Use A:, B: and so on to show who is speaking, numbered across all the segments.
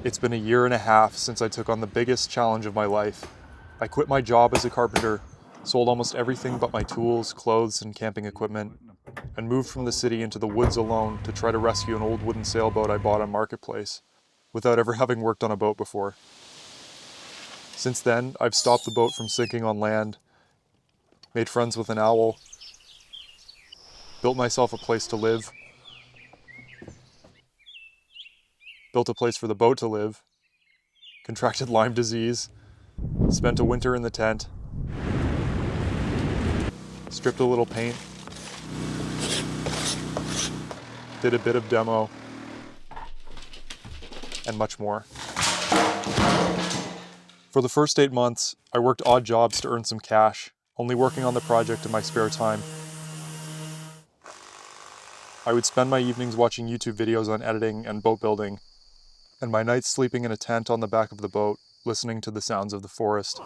A: It's been a year and a half since I took on the biggest challenge of my life. I quit my job as a carpenter, sold almost everything but my tools, clothes, and camping equipment, and moved from the city into the woods alone to try to rescue an old wooden sailboat I bought on Marketplace, without ever having worked on a boat before. Since then, I've stopped the boat from sinking on land, made friends with an owl, built myself a place to live, built a place for the boat to live, contracted Lyme disease, spent a winter in the tent, stripped a little paint, did a bit of demo, and much more. For the first 8 months, I worked odd jobs to earn some cash, only working on the project in my spare time. I would spend my evenings watching YouTube videos on editing and boat building, and my nights sleeping in a tent on the back of the boat, listening to the sounds of the forest.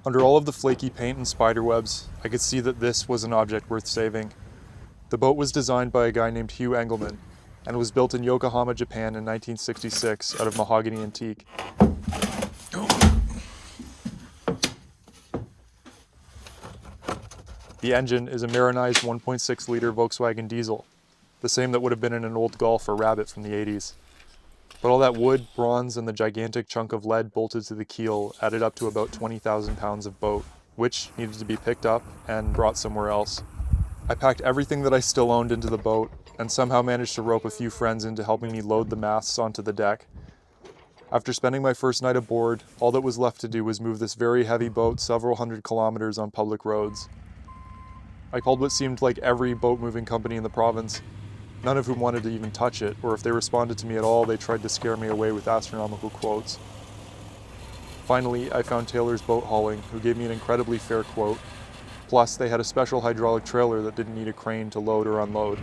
A: Under all of the flaky paint and spiderwebs, I could see that this was an object worth saving. The boat was designed by a guy named Hugh Engelman, and was built in Yokohama, Japan in 1966 out of mahogany antique. The engine is a Marinized 1.6-liter Volkswagen diesel, the same that would have been in an old Golf or Rabbit from the 80s. But all that wood, bronze, and the gigantic chunk of lead bolted to the keel added up to about 20,000 pounds of boat, which needed to be picked up and brought somewhere else. I packed everything that I still owned into the boat, and somehow managed to rope a few friends into helping me load the masts onto the deck. After spending my first night aboard, all that was left to do was move this very heavy boat several hundred kilometers on public roads. I called what seemed like every boat-moving company in the province, none of whom wanted to even touch it, or if they responded to me at all, they tried to scare me away with astronomical quotes. Finally, I found Taylor's Boat Hauling, who gave me an incredibly fair quote. Plus, they had a special hydraulic trailer that didn't need a crane to load or unload.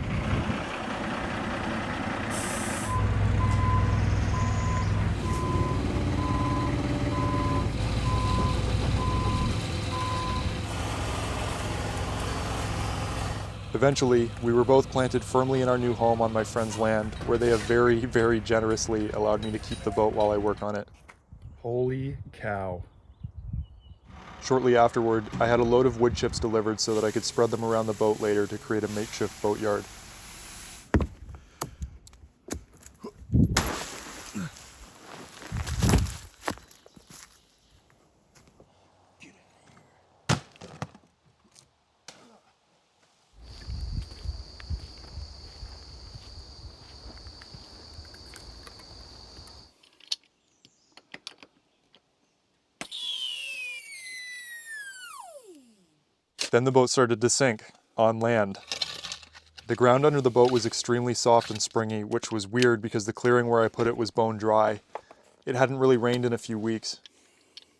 A: Eventually, we were both planted firmly in our new home on my friend's land, where they have very, very generously allowed me to keep the boat while I work on it.
B: Holy cow.
A: Shortly afterward, I had a load of wood chips delivered so that I could spread them around the boat later to create a makeshift boatyard. Then the boat started to sink, on land. The ground under the boat was extremely soft and springy, which was weird because the clearing where I put it was bone dry. It hadn't really rained in a few weeks.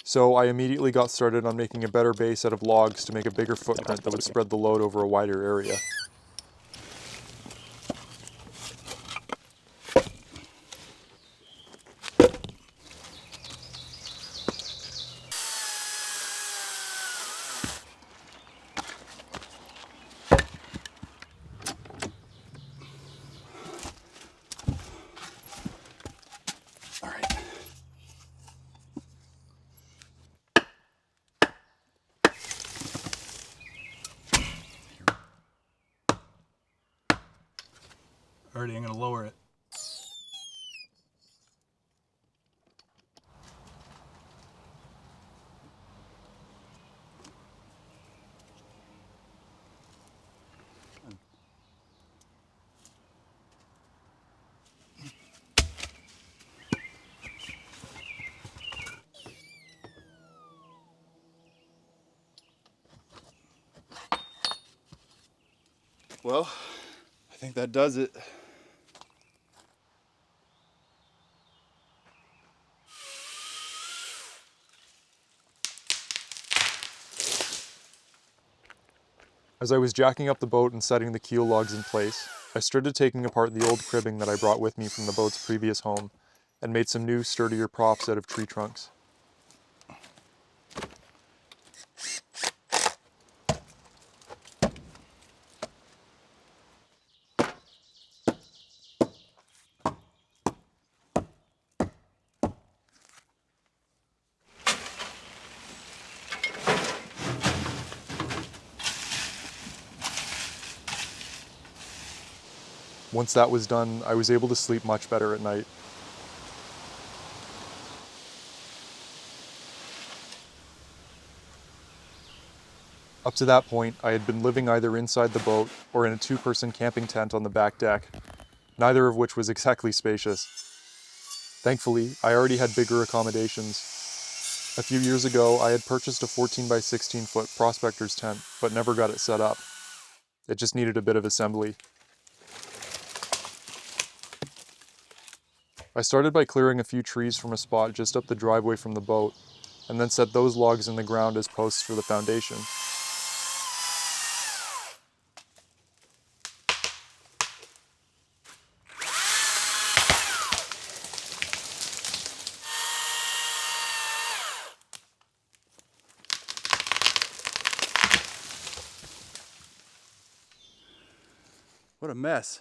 A: So I immediately got started on making a better base out of logs to make a bigger footprint that would spread the load over a wider area.
B: Alrighty, I'm going to lower it.
C: Well, I think that does it.
A: As I was jacking up the boat and setting the keel logs in place, I started taking apart the old cribbing that I brought with me from the boat's previous home and made some new, sturdier props out of tree trunks. Once that was done, I was able to sleep much better at night. Up to that point, I had been living either inside the boat or in a two-person camping tent on the back deck, neither of which was exactly spacious. Thankfully, I already had bigger accommodations. A few years ago, I had purchased a 14 by 16 foot prospector's tent, but never got it set up. It just needed a bit of assembly. I started by clearing a few trees from a spot just up the driveway from the boat, and then set those logs in the ground as posts for the foundation.
C: What a mess.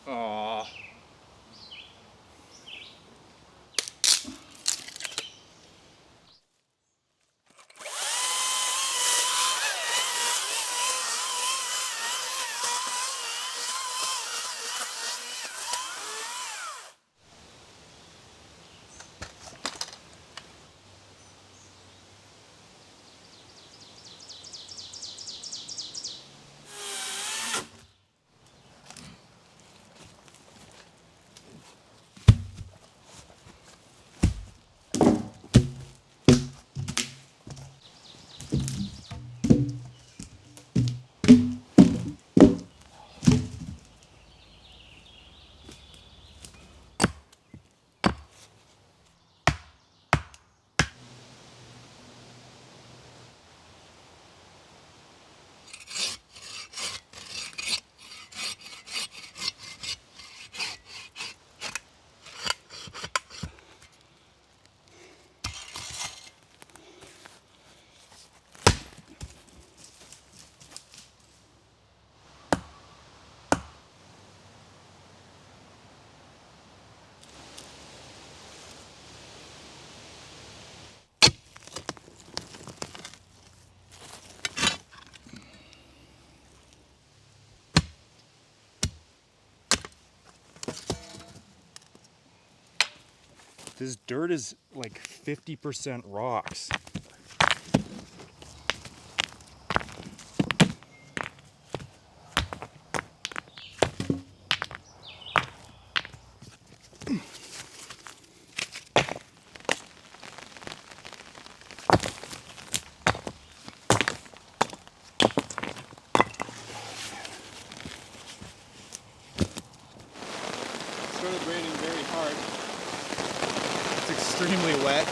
C: Aww. This dirt is like 50% rocks. Started raining very hard. It's extremely wet.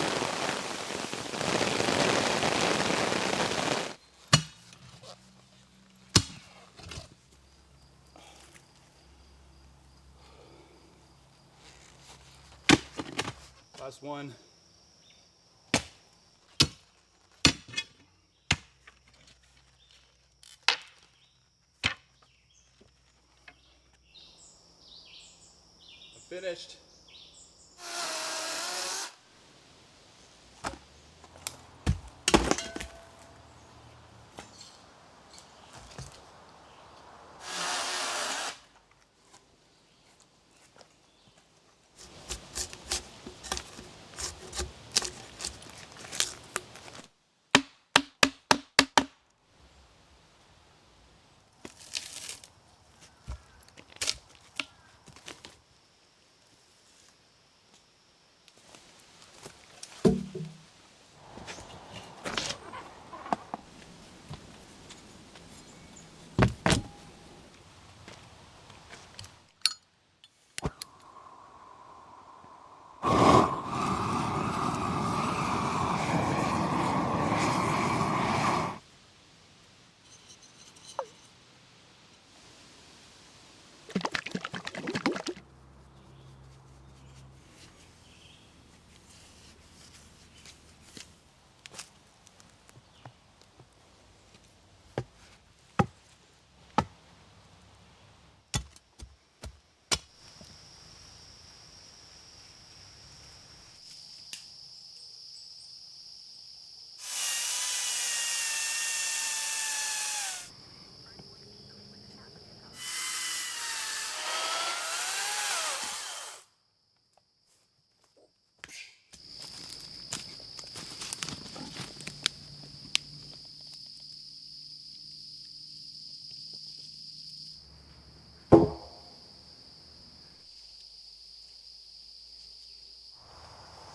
C: Last one. I'm finished.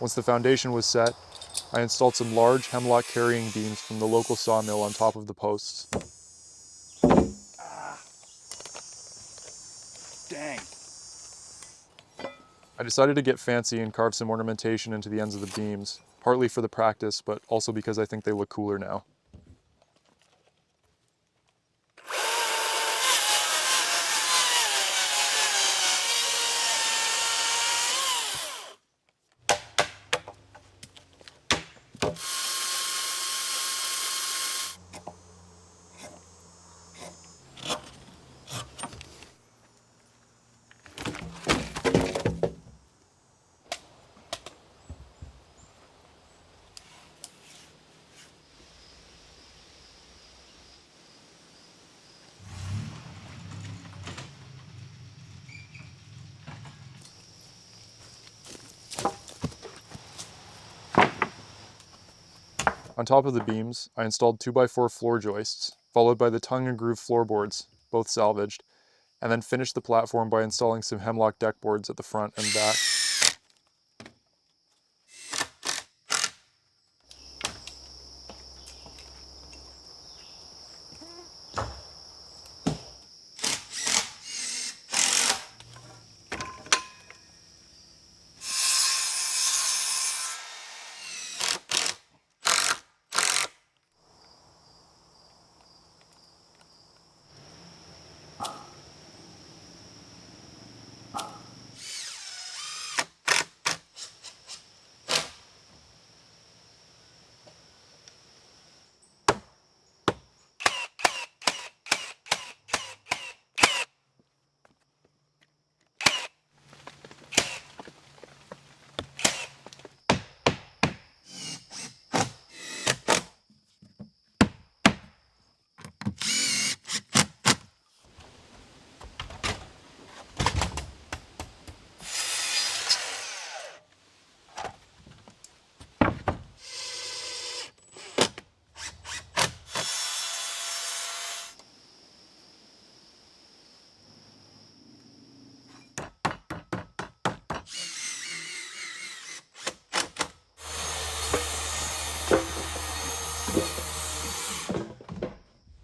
A: Once the foundation was set, I installed some large hemlock carrying beams from the local sawmill on top of the posts.
B: Dang.
A: I decided to get fancy and carve some ornamentation into the ends of the beams, partly for the practice, but also because I think they look cooler now. On top of the beams, I installed 2x4 floor joists, followed by the tongue and groove floorboards, both salvaged, and then finished the platform by installing some hemlock deck boards at the front and back.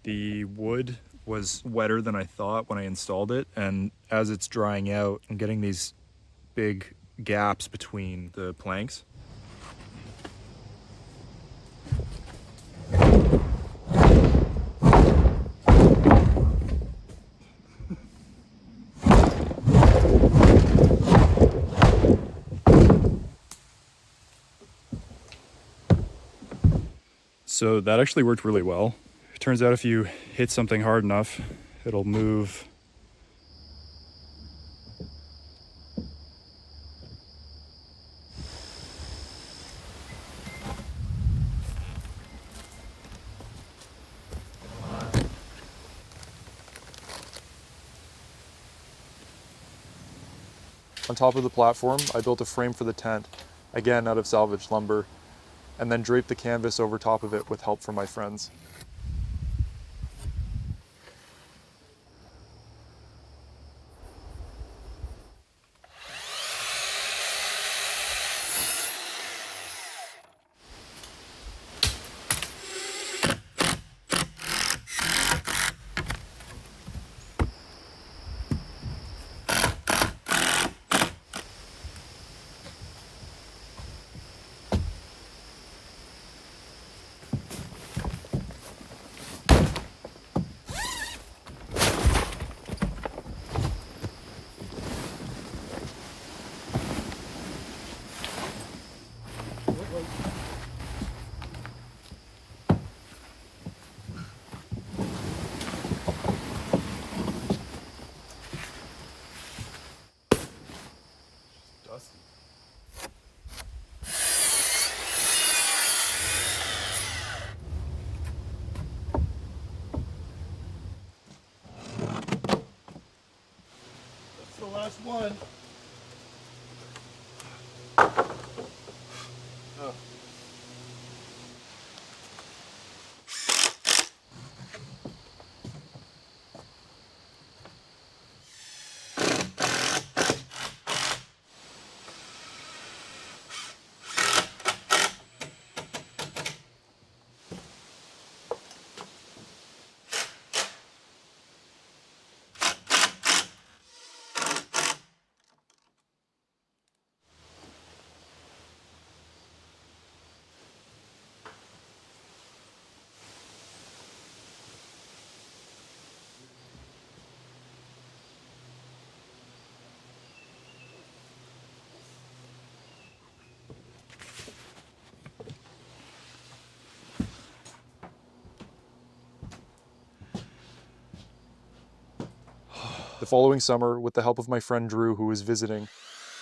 B: The wood was wetter than I thought when I installed it, and as it's drying out, I'm getting these big gaps between the planks. So that actually worked really well. It turns out if you hit something hard enough, it'll move.
A: On top of the platform, I built a frame for the tent, again out of salvaged lumber, and then draped the canvas over top of it with help from my friends. following summer, with the help of my friend Drew, who was visiting,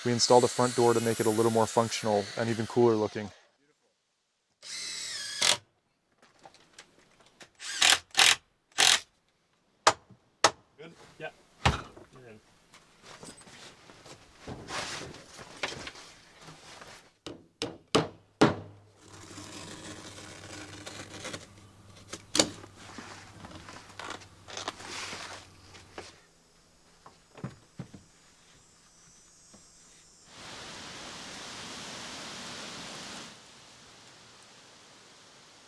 A: we installed a front door to make it a little more functional and even cooler looking.
C: Good? Yeah. You're in.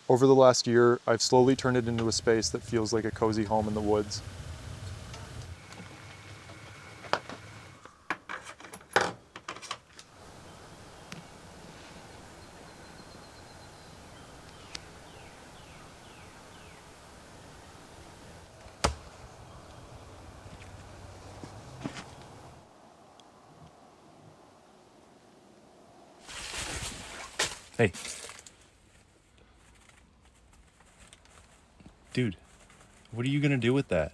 A: Over the last year, I've slowly turned it into a space that feels like a cozy home in the woods.
B: Hey. Dude, what are you gonna do with that?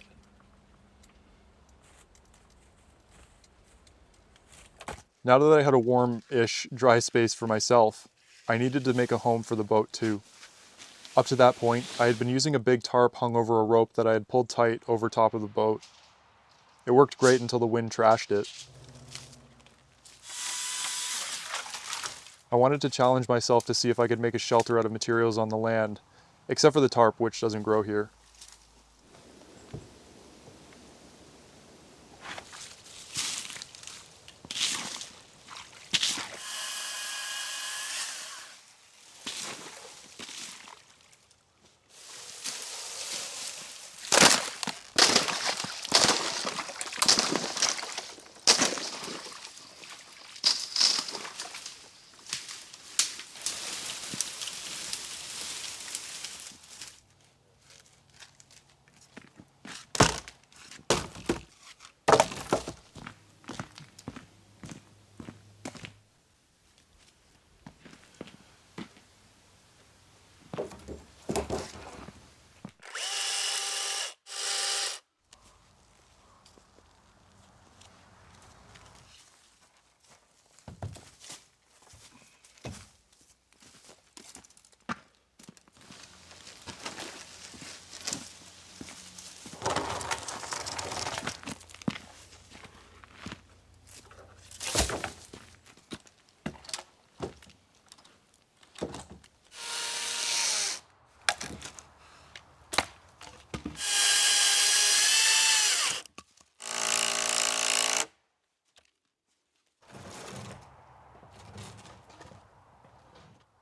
A: Now that I had a warm-ish, dry space for myself, I needed to make a home for the boat too. Up to that point, I had been using a big tarp hung over a rope that I had pulled tight over top of the boat. It worked great until the wind trashed it. I wanted to challenge myself to see if I could make a shelter out of materials on the land, except for the tarp, which doesn't grow here.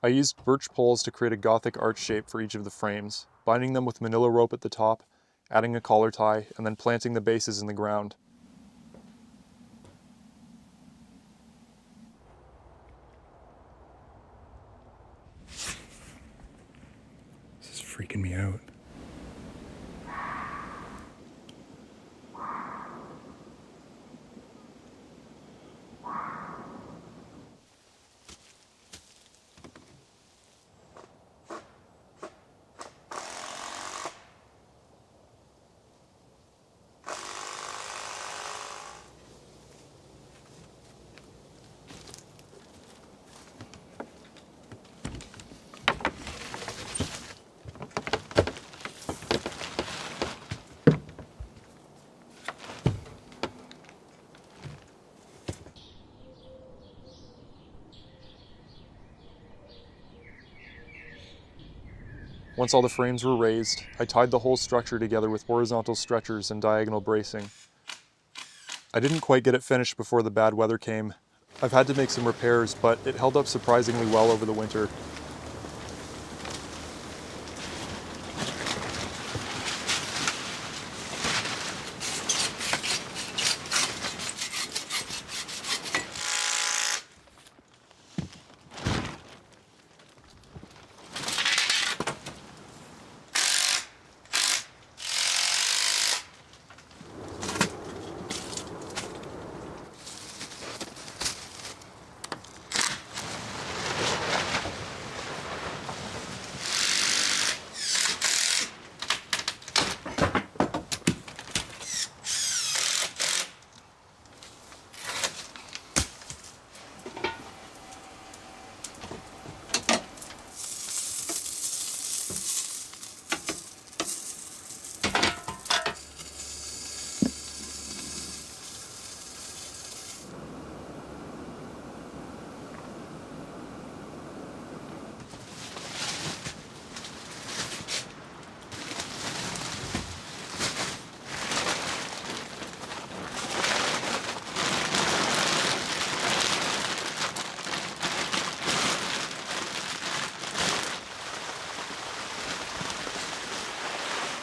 A: I used birch poles to create a Gothic arch shape for each of the frames, binding them with manila rope at the top, adding a collar tie, and then planting the bases in the ground.
B: This is freaking me out.
A: Once all the frames were raised, I tied the whole structure together with horizontal stretchers and diagonal bracing. I didn't quite get it finished before the bad weather came. I've had to make some repairs, but it held up surprisingly well over the winter.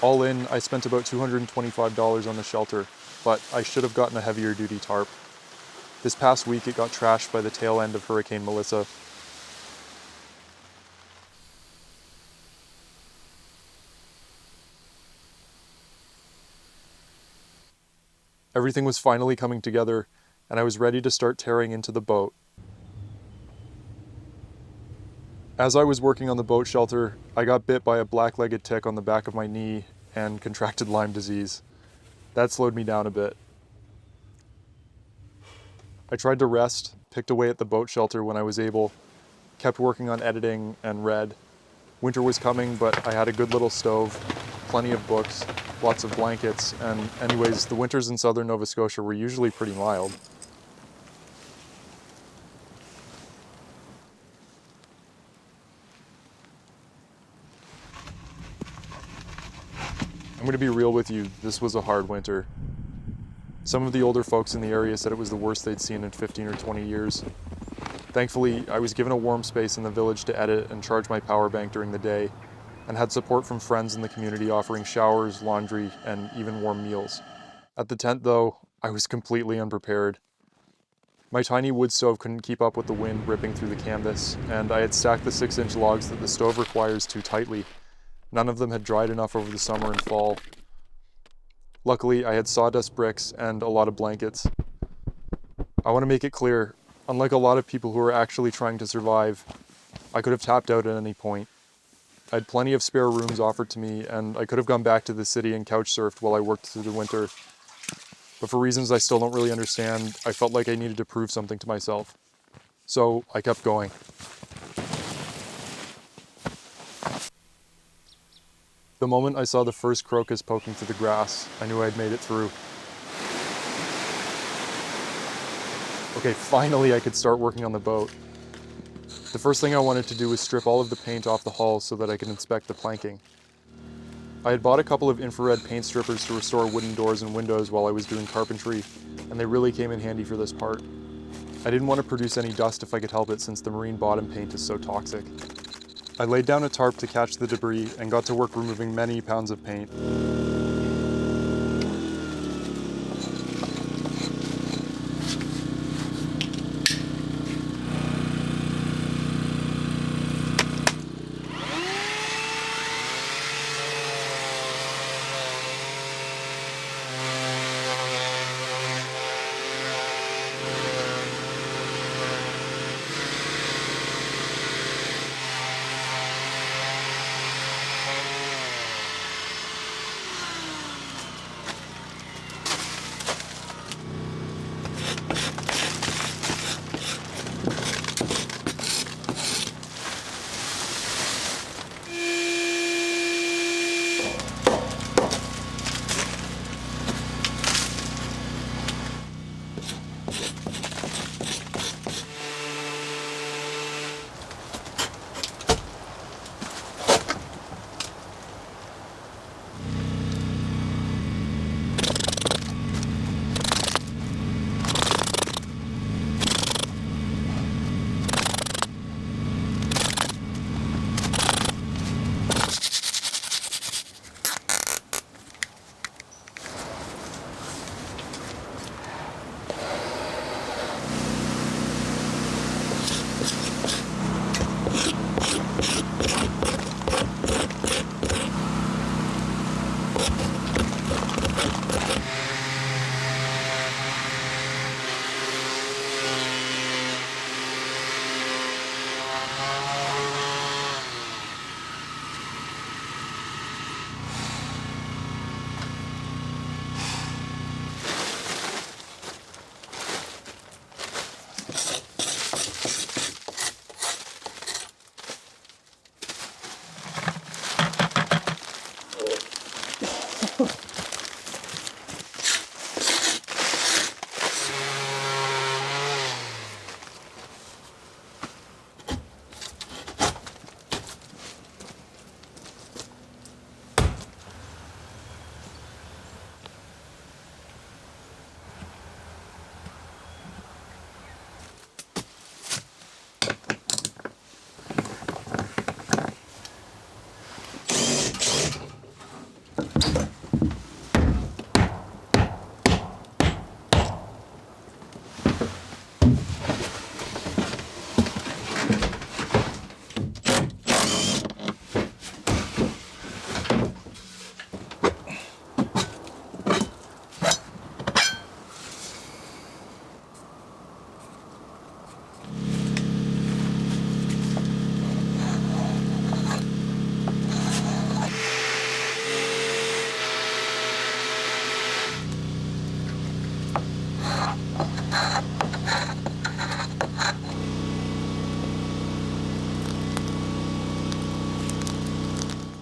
A: All in, I spent about $225 on the shelter, but I should have gotten a heavier duty tarp. This past week it got trashed by the tail end of Hurricane Melissa. Everything was finally coming together, and I was ready to start tearing into the boat. As I was working on the boat shelter, I got bit by a black-legged tick on the back of my knee and contracted Lyme disease. That slowed me down a bit. I tried to rest, picked away at the boat shelter when I was able, kept working on editing, and read. Winter was coming, but I had a good little stove, plenty of books, lots of blankets, and anyways, the winters in southern Nova Scotia were usually pretty mild. I'm going to be real with you, this was a hard winter. Some of the older folks in the area said it was the worst they'd seen in 15 or 20 years. Thankfully, I was given a warm space in the village to edit and charge my power bank during the day, and had support from friends in the community offering showers, laundry, and even warm meals. At the tent, though, I was completely unprepared. My tiny wood stove couldn't keep up with the wind ripping through the canvas, and I had stacked the 6-inch logs that the stove requires too tightly. None of them had dried enough over the summer and fall. Luckily, I had sawdust bricks and a lot of blankets. I want to make it clear, unlike a lot of people who are actually trying to survive, I could have tapped out at any point. I had plenty of spare rooms offered to me, and I could have gone back to the city and couch surfed while I worked through the winter. But for reasons I still don't really understand, I felt like I needed to prove something to myself. So I kept going. The moment I saw the first crocus poking through the grass, I knew I'd made it through. Okay, finally I could start working on the boat. The first thing I wanted to do was strip all of the paint off the hull so that I could inspect the planking. I had bought a couple of infrared paint strippers to restore wooden doors and windows while I was doing carpentry, and they really came in handy for this part. I didn't want to produce any dust if I could help it since the marine bottom paint is so toxic. I laid down a tarp to catch the debris and got to work removing many pounds of paint.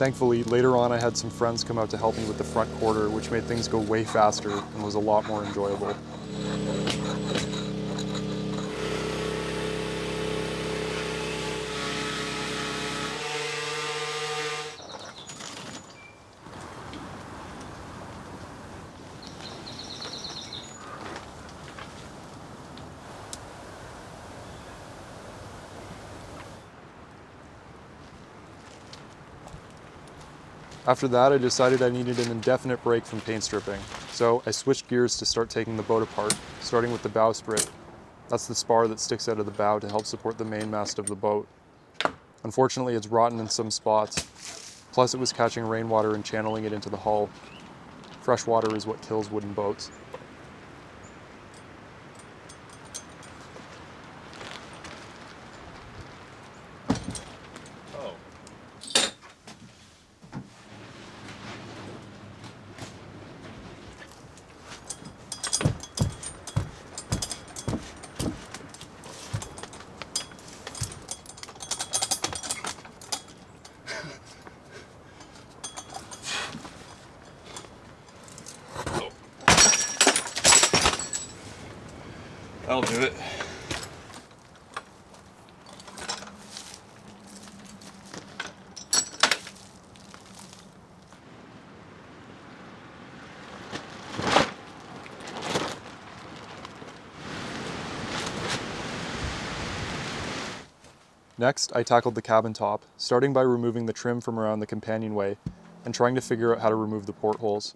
A: Thankfully, later on I had some friends come out to help me with the front quarter, which made things go way faster and was a lot more enjoyable. After that, I decided I needed an indefinite break from paint stripping, so I switched gears to start taking the boat apart, starting with the bowsprit. That's the spar that sticks out of the bow to help support the mainmast of the boat. Unfortunately, it's rotten in some spots, plus it was catching rainwater and channeling it into the hull. Fresh water is what kills wooden boats.
C: Oh. That'll do it.
A: Next, I tackled the cabin top, starting by removing the trim from around the companionway and trying to figure out how to remove the portholes.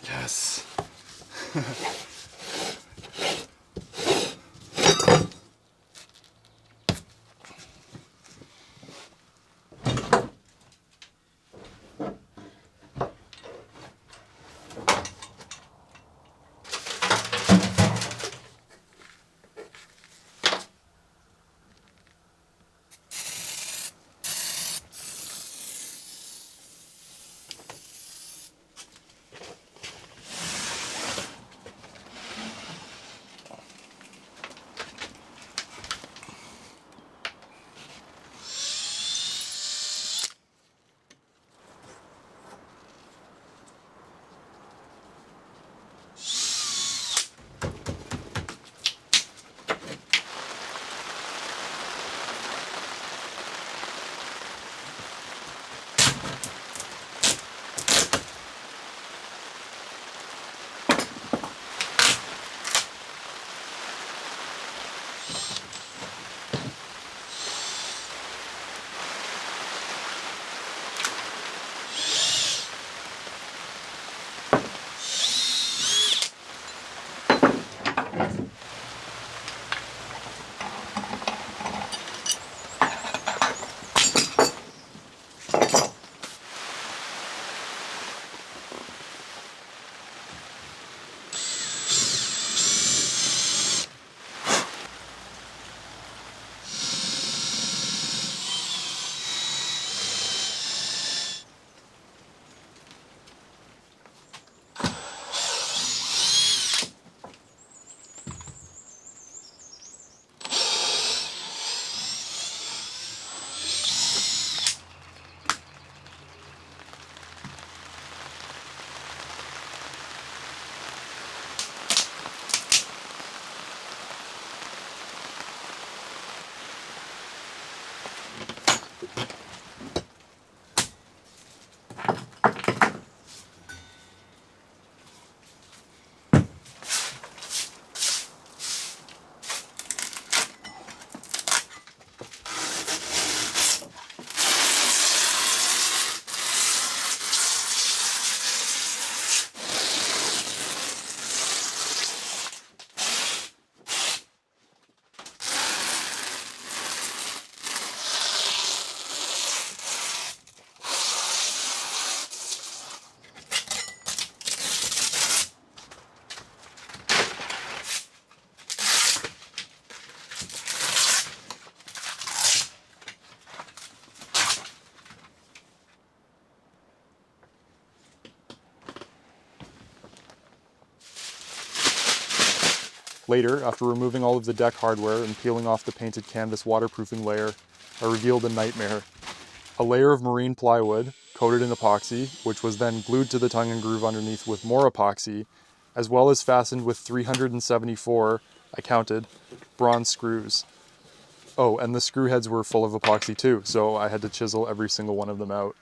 C: Yes.
A: Later, after removing all of the deck hardware and peeling off the painted canvas waterproofing layer, I revealed a nightmare. A layer of marine plywood, coated in epoxy, which was then glued to the tongue and groove underneath with more epoxy, as well as fastened with 374, I counted, bronze screws. Oh, and the screw heads were full of epoxy too, so I had to chisel every single one of them out.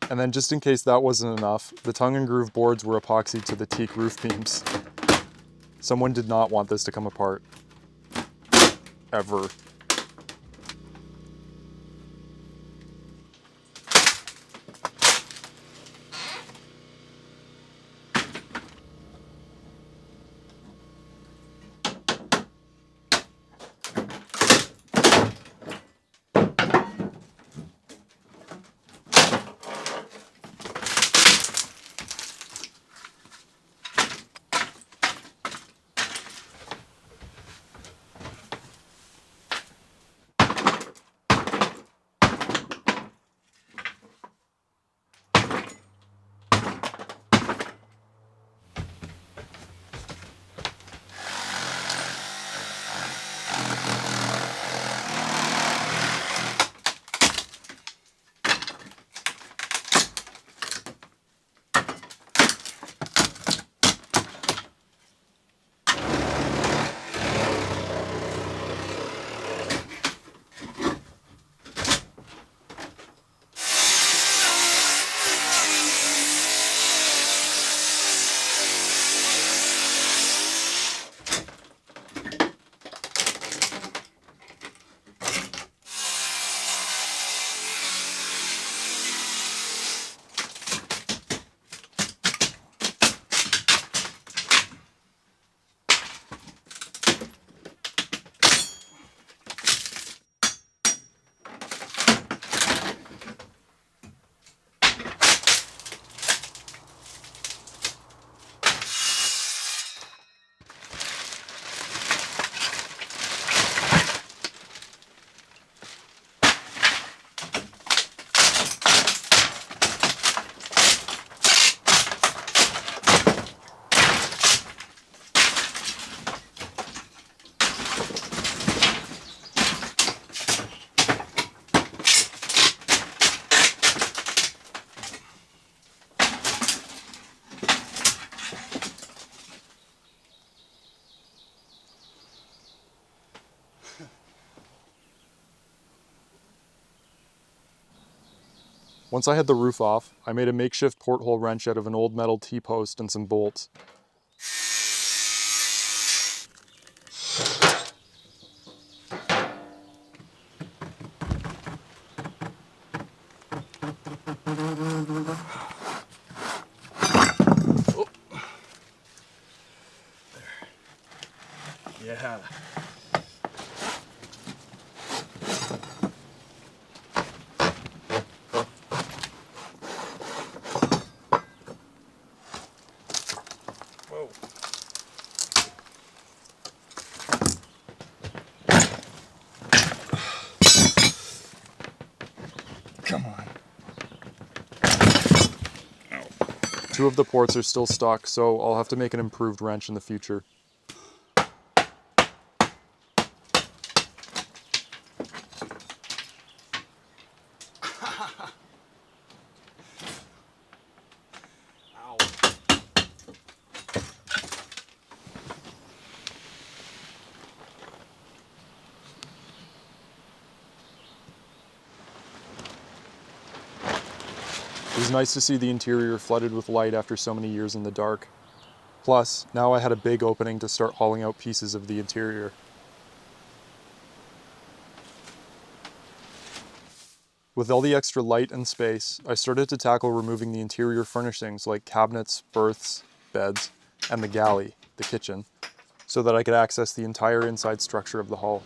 A: And then just in case that wasn't enough, the tongue and groove boards were epoxied to the teak roof beams. Someone did not want this to come apart. Ever. Once I had the roof off, I made a makeshift porthole wrench out of an old metal T-post and some bolts.
B: Oh. There. Yeah. Whoa. Come on.
A: Two of the ports are still stuck, so I'll have to make an improved wrench in the future.
B: Ow.
A: It was nice to see the interior flooded with light after so many years in the dark. Plus, now I had a big opening to start hauling out pieces of the interior. With all the extra light and space, I started to tackle removing the interior furnishings like cabinets, berths, beds, and the galley, the kitchen, so that I could access the entire inside structure of the hull.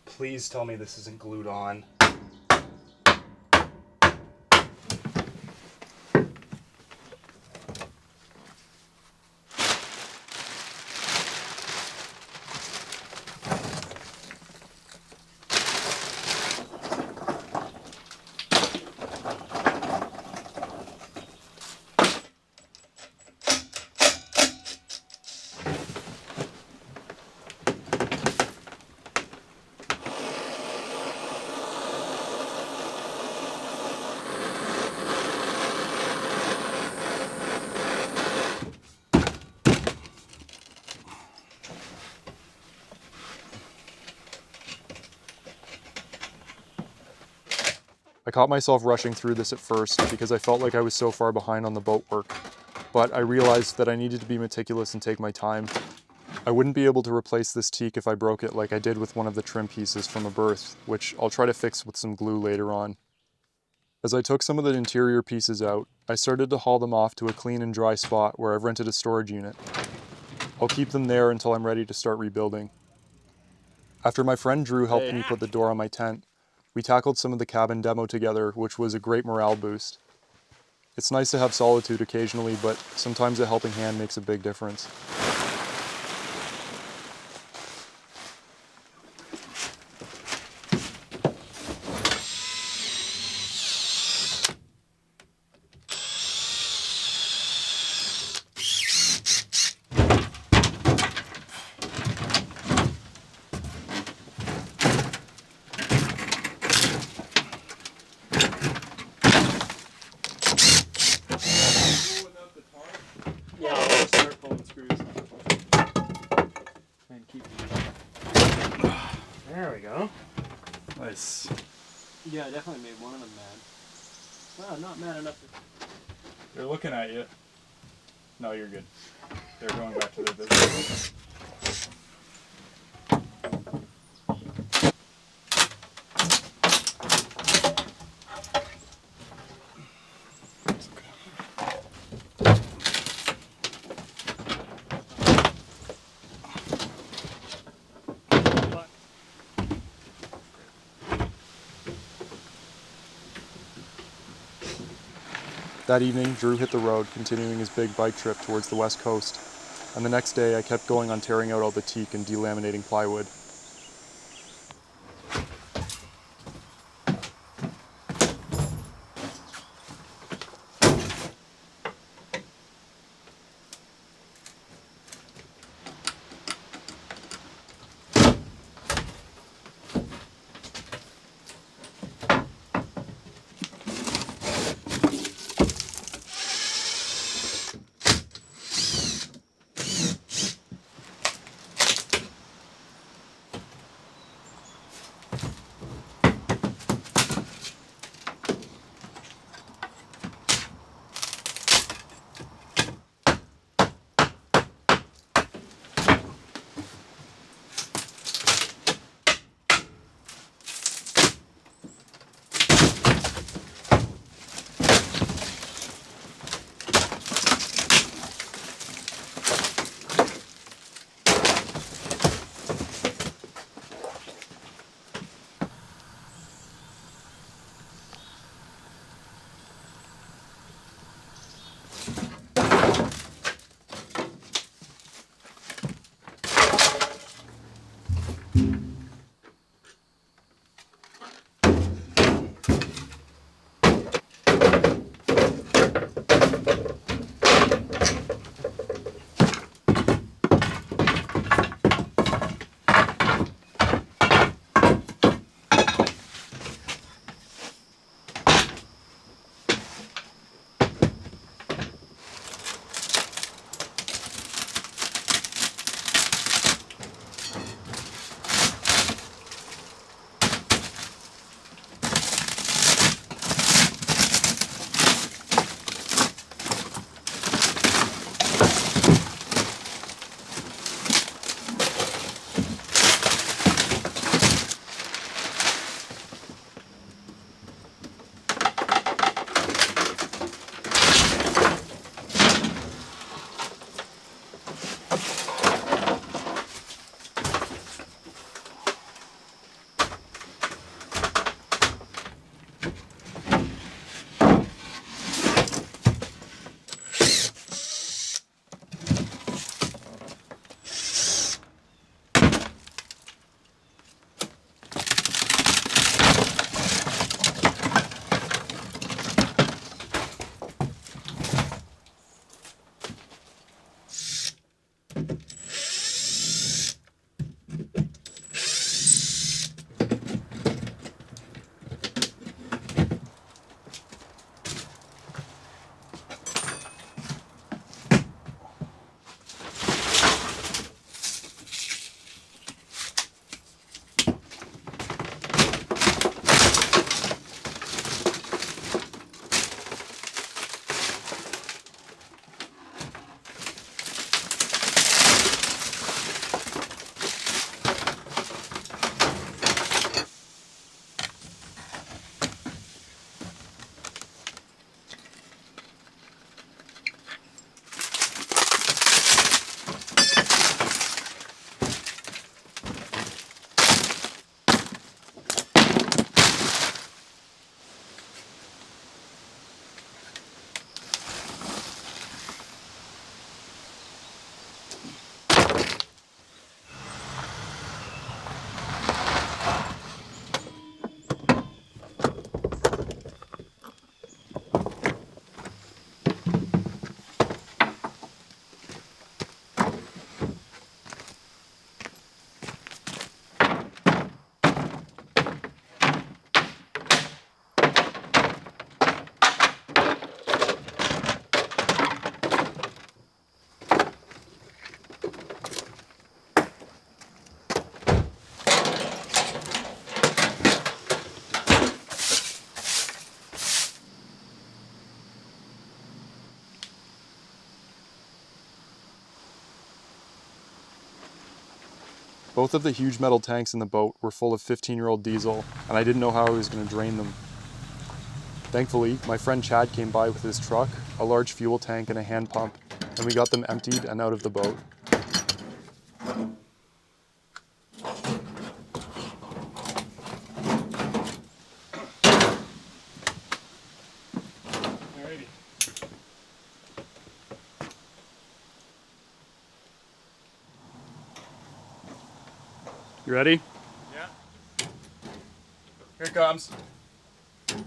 B: Please tell me this isn't glued on.
A: I caught myself rushing through this at first because I felt like I was so far behind on the boat work, but I realized that I needed to be meticulous and take my time. I wouldn't be able to replace this teak if I broke it like I did with one of the trim pieces from a berth, which I'll try to fix with some glue later on. As I took some of the interior pieces out, I started to haul them off to a clean and dry spot where I've rented a storage unit. I'll keep them there until I'm ready to start rebuilding. After my friend Drew helped me put the door on my tent, we tackled some of the cabin demo together, which was a great morale boost. It's nice to have solitude occasionally, but sometimes a helping hand makes a big difference.
C: Yeah, I'll just start pulling screws. And keep. There we go.
A: Nice.
C: Yeah, I definitely made one of them mad. Well, not mad enough to.
A: They're looking at you. No, you're good. They're going back to their business. That evening, Drew hit the road, continuing his big bike trip towards the west coast, and the next day I kept going on tearing out all the teak and delaminating plywood. Both of the huge metal tanks in the boat were full of 15-year-old diesel, and I didn't know how I was going to drain them. Thankfully, my friend Chad came by with his truck, a large fuel tank, and a hand pump, and we got them emptied and out of the boat.
C: Alrighty.
A: You ready?
C: Yeah.
A: Here it comes.
C: Your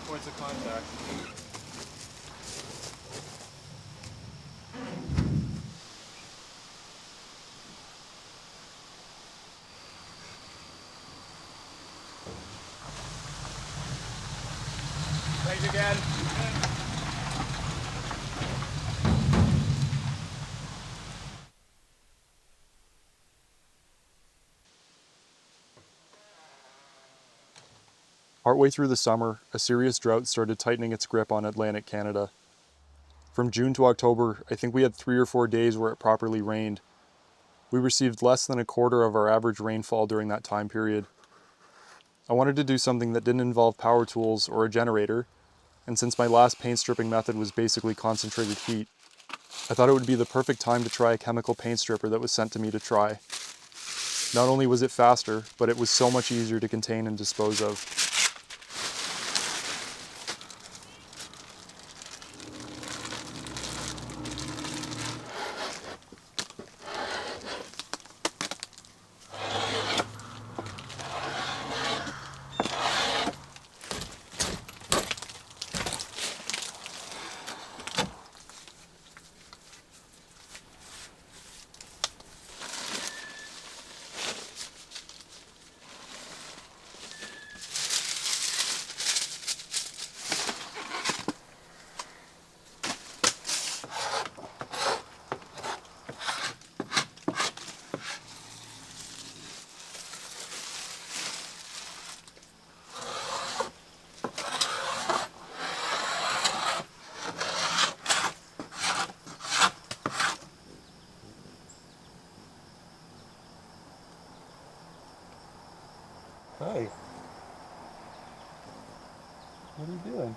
C: points of contact.
A: Thanks again. Partway through the summer, a serious drought started tightening its grip on Atlantic Canada. From June to October, I think we had 3 or 4 days where it properly rained. We received less than a quarter of our average rainfall during that time period. I wanted to do something that didn't involve power tools or a generator, and since my last paint stripping method was basically concentrated heat, I thought it would be the perfect time to try a chemical paint stripper that was sent to me to try. Not only was it faster, but it was so much easier to contain and dispose of. Hi. What are you doing?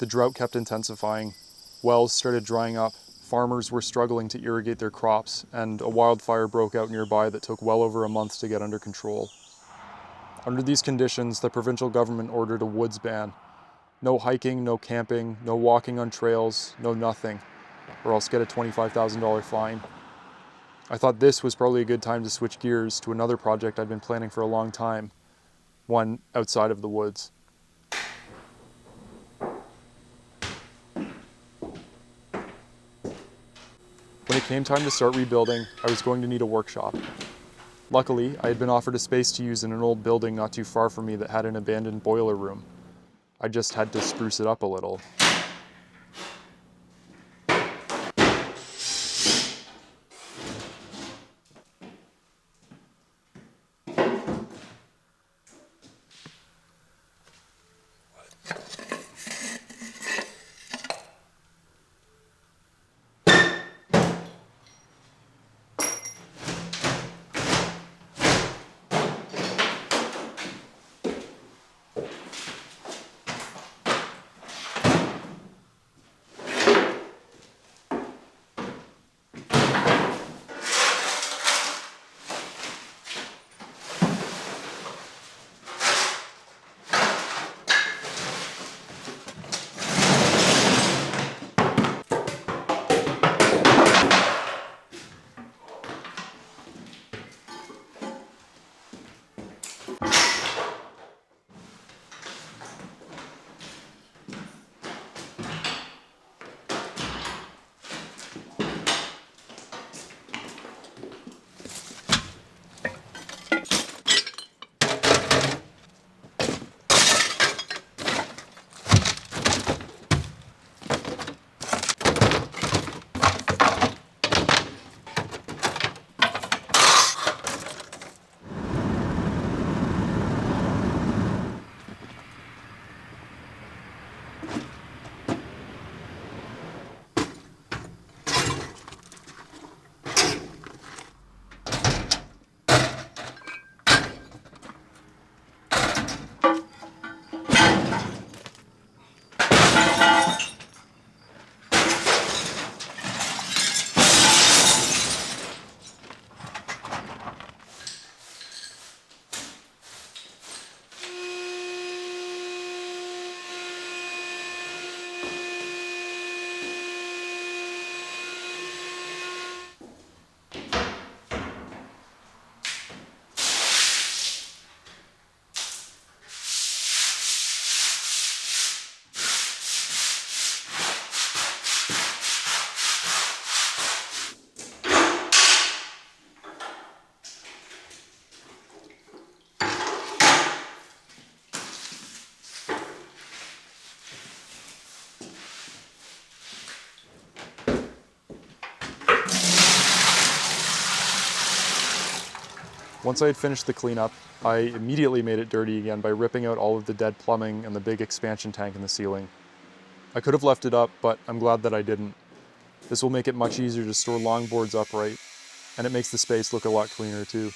A: The drought kept intensifying. Wells started drying up. Farmers were struggling to irrigate their crops, and a wildfire broke out nearby that took well over a month to get under control. Under these conditions, the provincial government ordered a woods ban. No hiking, no camping, no walking on trails, no nothing, or else get a $25,000 fine. I thought this was probably a good time to switch gears to another project I'd been planning for a long time, one outside of the woods. When it came time to start rebuilding, I was going to need a workshop. Luckily, I had been offered a space to use in an old building not too far from me that had an abandoned boiler room. I just had to spruce it up a little. Once I had finished the cleanup, I immediately made it dirty again by ripping out all of the dead plumbing and the big expansion tank in the ceiling. I could have left it up, but I'm glad that I didn't. This will make it much easier to store longboards upright, and it makes the space look a lot cleaner too.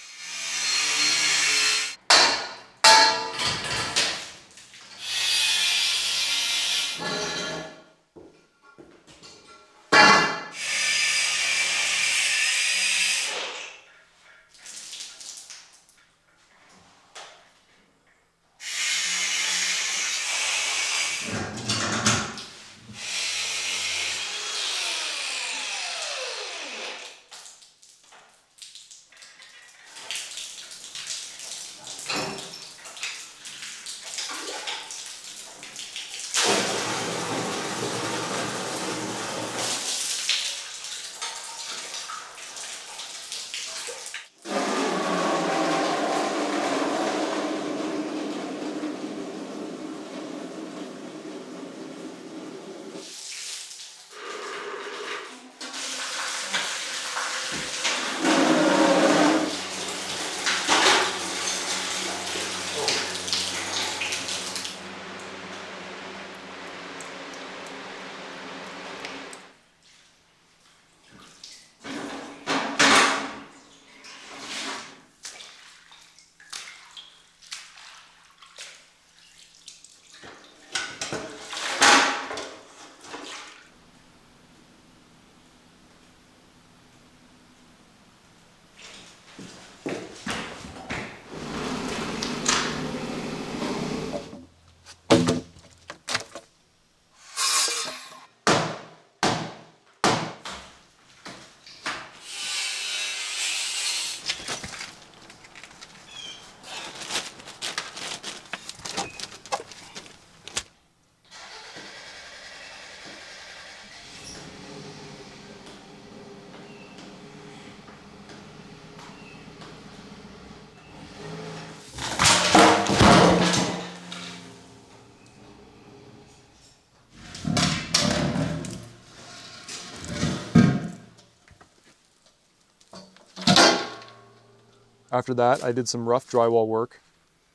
A: After that, I did some rough drywall work,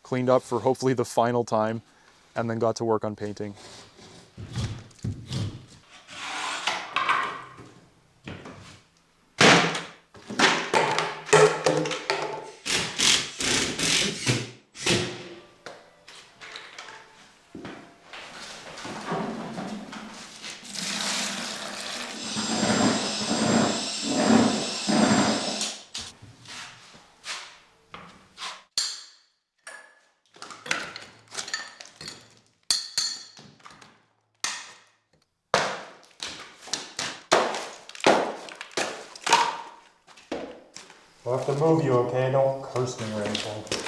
A: cleaned up for hopefully the final time, and then got to work on painting.
C: I'll have to move you, okay? Don't curse me or anything.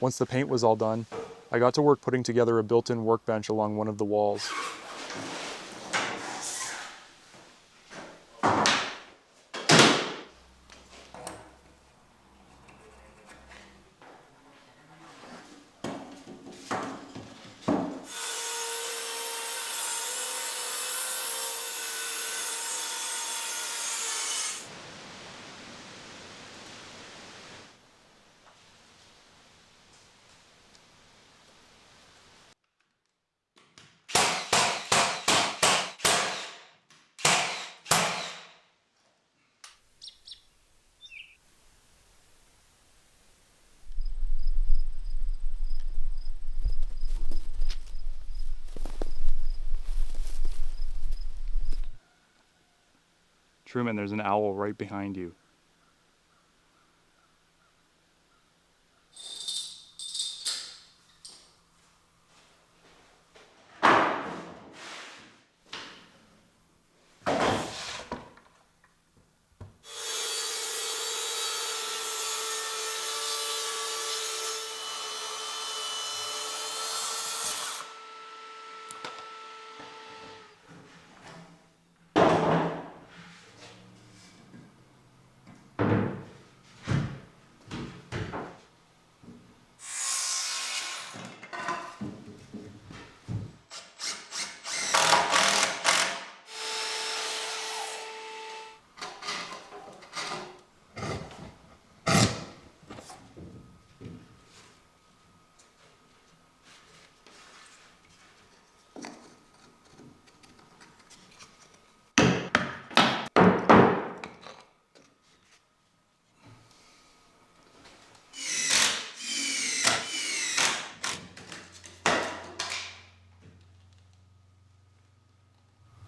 A: Once the paint was all done, I got to work putting together a built-in workbench along one of the walls. Truman, there's an owl right behind you.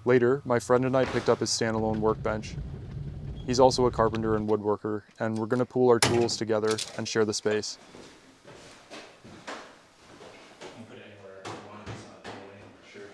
A: Later, my friend and I picked up his standalone workbench. He's also a carpenter and woodworker, and we're going to pool our tools together and share the space.
B: You can put it anywhere you want. It's not anywhere for sure.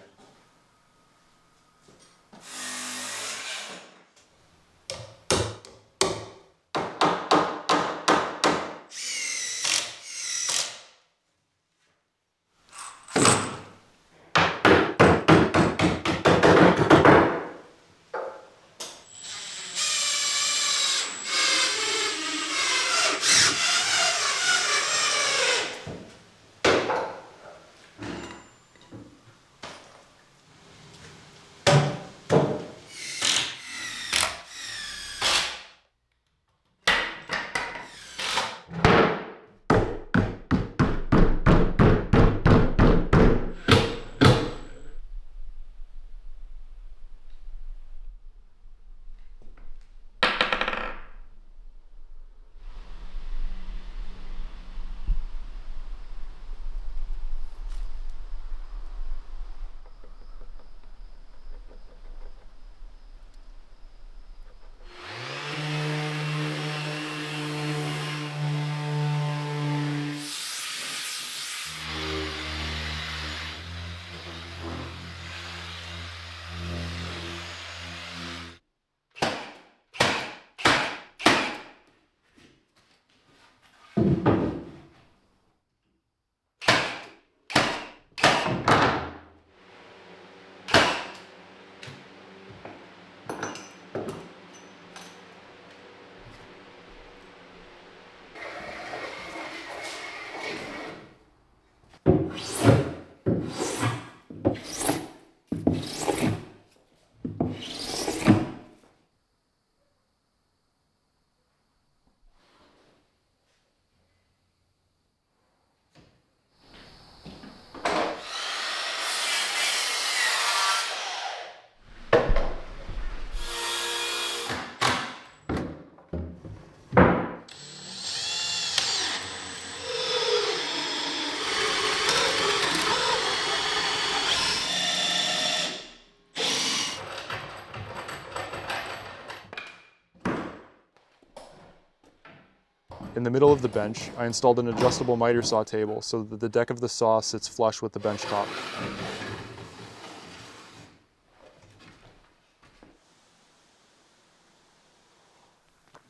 A: In the middle of the bench, I installed an adjustable miter saw table so that the deck of the saw sits flush with the bench top.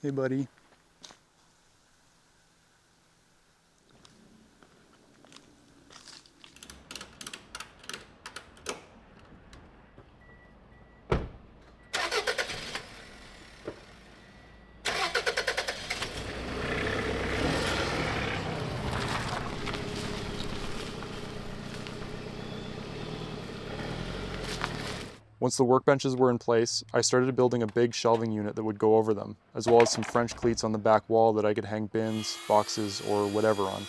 A: Hey, buddy. Once the workbenches were in place, I started building a big shelving unit that would go over them, as well as some French cleats on the back wall that I could hang bins, boxes, or whatever on.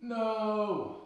C: No!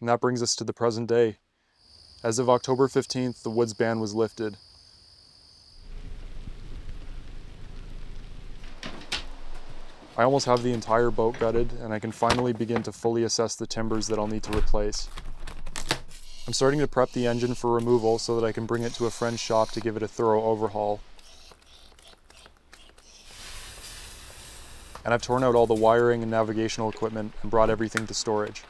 A: And that brings us to the present day. As of October 15th, the woods ban was lifted. I almost have the entire boat gutted, and I can finally begin to fully assess the timbers that I'll need to replace. I'm starting to prep the engine for removal so that I can bring it to a friend's shop to give it a thorough overhaul. And I've torn out all the wiring and navigational equipment and brought everything to storage.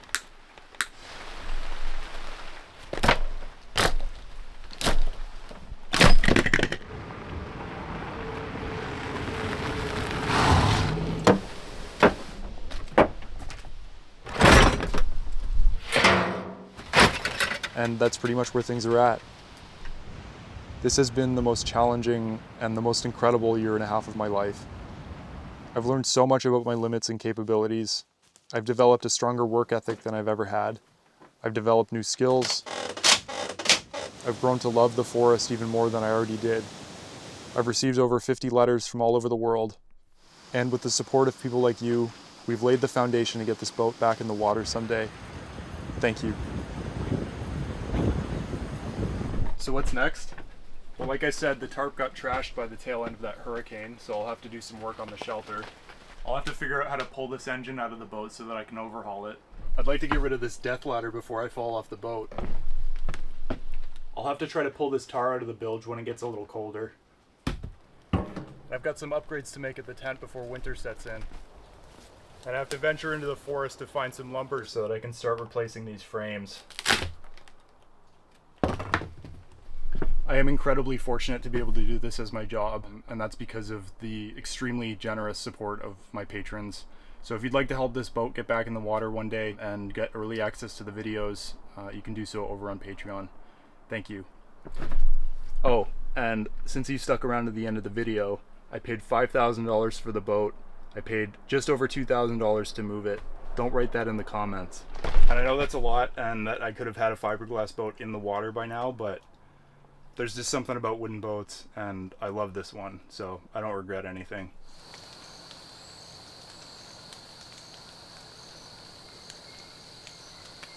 A: And that's pretty much where things are at. This has been the most challenging and the most incredible year and a half of my life. I've learned so much about my limits and capabilities. I've developed a stronger work ethic than I've ever had. I've developed new skills. I've grown to love the forest even more than I already did. I've received over 50 letters from all over the world. And with the support of people like you, we've laid the foundation to get this boat back in the water someday. Thank you. So what's next? Well, like I said, the tarp got trashed by the tail end of that hurricane, so I'll have to do some work on the shelter. I'll have to figure out how to pull this engine out of the boat so that I can overhaul it. I'd like to get rid of this death ladder before I fall off the boat. I'll have to try to pull this tar out of the bilge when it gets a little colder. I've got some upgrades to make at the tent before winter sets in. And I have to venture into the forest to find some lumber so that I can start replacing these frames. I am incredibly fortunate to be able to do this as my job, and that's because of the extremely generous support of my patrons. So if you'd like to help this boat get back in the water one day and get early access to the videos, you can do so over on Patreon. Thank you. Oh, and since you stuck around to the end of the video, I paid $5,000 for the boat. I paid just over $2,000 to move it. Don't write that in the comments. And I know that's a lot, and that I could have had a fiberglass boat in the water by now, but there's just something about wooden boats, and I love this one, so I don't regret anything.